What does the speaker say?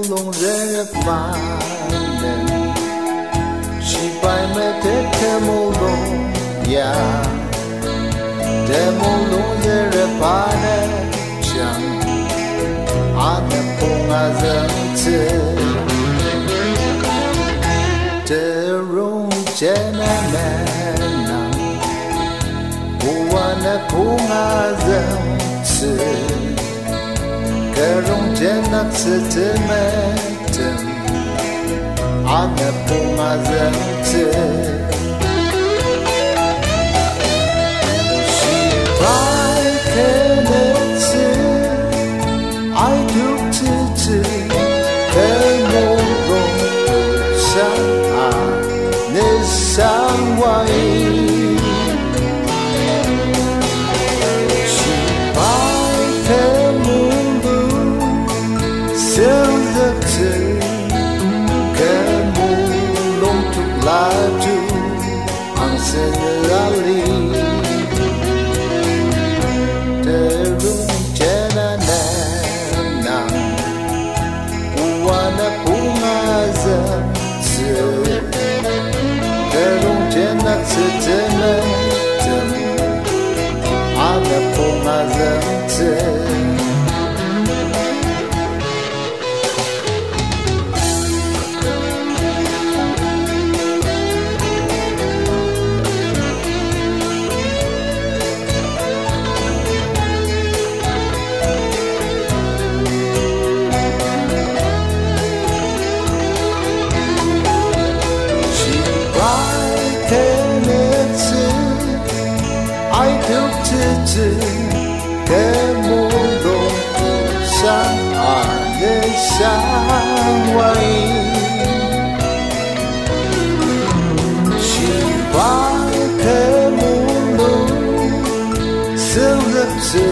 long re pa ne shi pai me te mo long ya te mo long re pa ne chang Anepong Azungtsu te rong Kentener Anepong Azungtsu kerong jenak setemetem Anepong Azungtsu Shibai kenetsu Azüngtsü Anepong sensational Laju ang senali terung Kentener Anepong Azungtsu terung jenak setemetem Anepong Azungtsu Azüngtsü kemulong saan sawai Shibai kemulong Azüngtsü